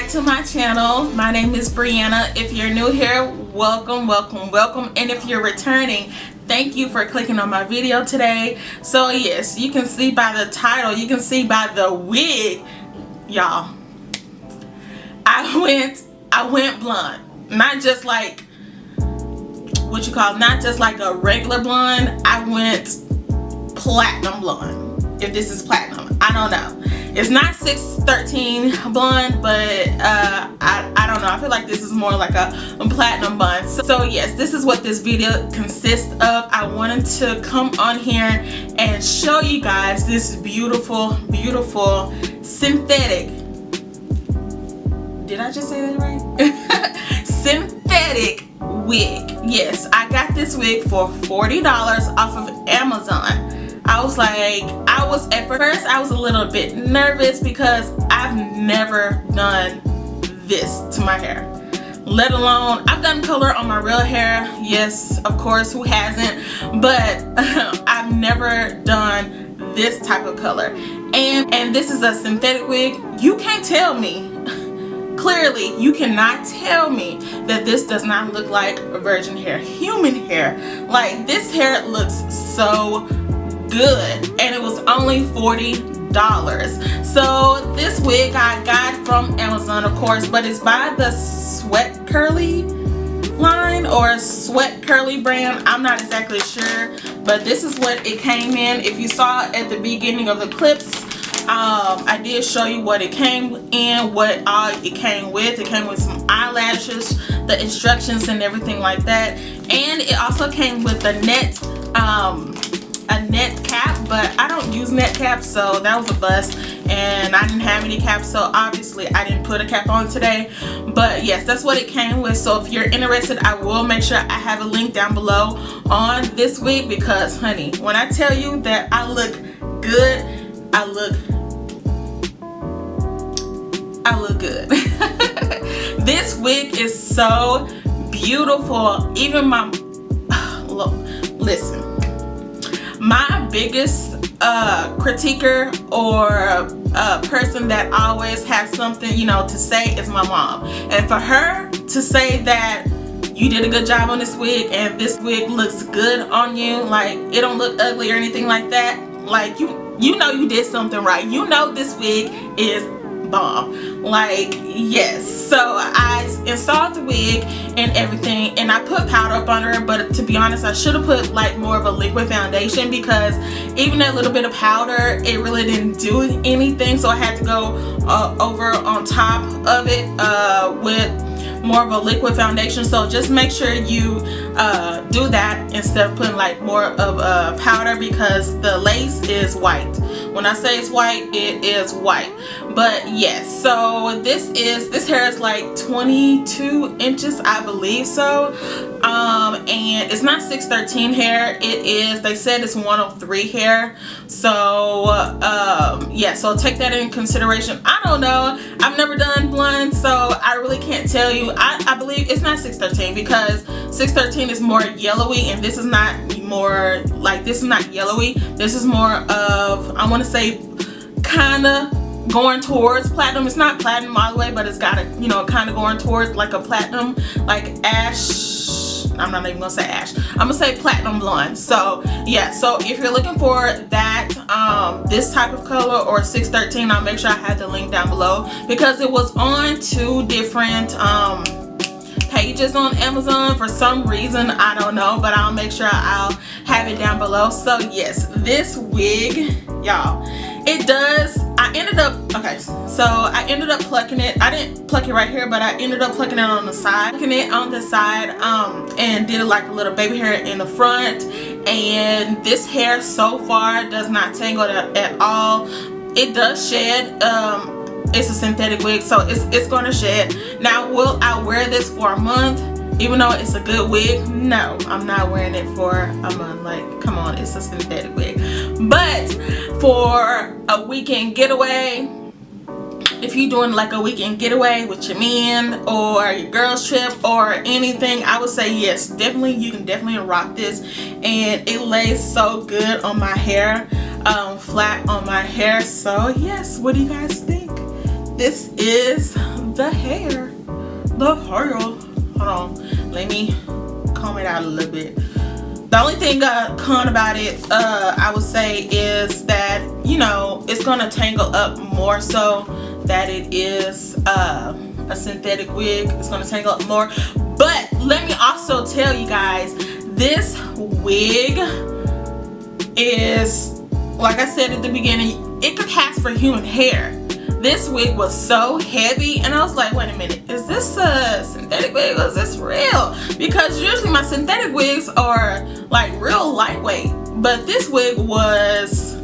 to my channel. My name is Brianna. If you're new here, welcome, welcome, welcome. And if you're returning, thank you for clicking on my video today. So yes, you can see by the title, you can see by the wig, y'all, I went blonde. Not just like what you call, not just like a regular blonde. I went platinum blonde, if this is platinum. I don't know. It's not 613 blonde, but I don't know. I feel like this is more like a platinum blonde. So yes, this is what this video consists of. I wanted to come on here and show you guys this beautiful, beautiful synthetic. Did I just say that right? Synthetic wig. Yes, I got this wig for $40 off of Amazon. I was like, at first I was a little bit nervous because I've never done this to my hair. Let alone, I've done color on my real hair. Yes, of course, who hasn't? But I've never done this type of color. And this is a synthetic wig. You can't tell me. Clearly, you cannot tell me that this does not look like virgin hair, human hair. Like, this hair looks so good, and it was only $40. So this wig I got from Amazon, of course, but it's by the Sweat Curly line or Sweat Curly brand. I'm not exactly sure, but this is what it came in. If you saw at the beginning of the clips, I did show you what it came in, what all it came with. It came with some eyelashes, the instructions and everything like that, and it also came with a net cap, but I don't use net caps, so that was a bust, and I didn't have any caps, so obviously I didn't put a cap on today. But yes, that's what it came with. So if you're interested, I will make sure I have a link down below on this wig, because honey, when I tell you that I look good, I look good. This wig is so beautiful. Even my look, listen, my biggest critiquer or person that always has something, you know, to say is my mom. And for her to say that you did a good job on this wig and this wig looks good on you, like it don't look ugly or anything like that, like you know you did something right. You know this wig is bomb. Like, yes. So I installed the wig and everything, and I put powder up on her, but to be honest, I should have put like more of a liquid foundation, because even that little bit of powder, it really didn't do anything. So I had to go over on top of it with more of a liquid foundation. So just make sure you do that instead of putting like more of powder, because the lace is white. When I say it's white, it is white. But yes, so this hair is like 22 inches, I believe so. And it's not 613 hair. It is, they said it's 103 hair. So yeah, so take that in consideration. I don't know, I've never done blonde, so I really can't tell you. I believe it's not 613, because 613 is more yellowy, and this is not more like, this is not yellowy. This is more of, I want to say, kind of going towards platinum. It's not platinum all the way, but it's got a, you know, kind of going towards like a platinum, like ash. I'm not even gonna say ash, I'm gonna say platinum blonde. So yeah, so if you're looking for that this type of color or 613, I'll make sure I have the link down below, because it was on 2 different pages on Amazon for some reason. I don't know, but I'll make sure I'll have it down below. So yes, this wig, y'all, it does, I ended up, okay, so I ended up plucking it. I didn't pluck it right here, but I ended up plucking it on the side. Plucking it on the side, and did like a little baby hair in the front. And this hair so far does not tangle at all. It does shed. It's a synthetic wig, so it's gonna shed. Now, will I wear this for a month? Even though it's a good wig, no, I'm not wearing it for a month. Like, come on, it's a synthetic wig. But for a weekend getaway, if you're doing like a weekend getaway with your man or your girls trip or anything, I would say yes, definitely, you can definitely rock this. And it lays so good on my hair, flat on my hair. So yes, what do you guys think? This is the hair. Hold on, let me comb it out a little bit. The only thing con about it, I would say, is that, you know, it's gonna tangle up more so that it is a synthetic wig. It's gonna tangle up more. But let me also tell you guys, this wig is, like I said at the beginning, it could pass for human hair. This wig was so heavy, and I was like, wait a minute, is this a synthetic wig or is this real? Because usually my synthetic wigs are like real lightweight, but this wig was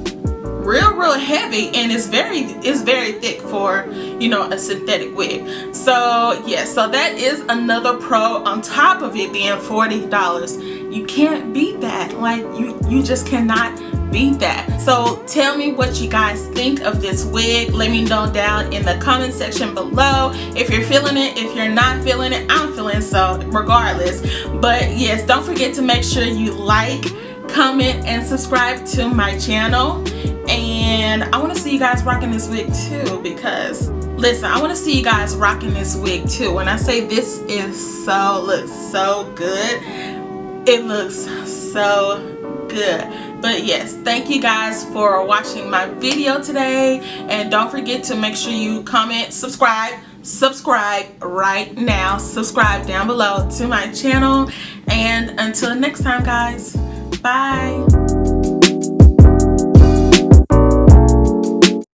real heavy, and it's very thick for, you know, a synthetic wig. So yeah, so that is another pro on top of it being $40. You can't beat that. Like, you just cannot beat that. So tell me what you guys think of this wig. Let me know down in the comment section below if you're feeling it. If you're not feeling it, I'm feeling, so regardless. But yes, don't forget to make sure you like, comment, and subscribe to my channel. And I want to see you guys rocking this wig too, because listen, I want to see you guys rocking this wig too. When I say this is looks so good, it looks so good. But yes, thank you guys for watching my video today, and don't forget to make sure you comment, subscribe right now, subscribe down below to my channel. And until next time, guys, bye.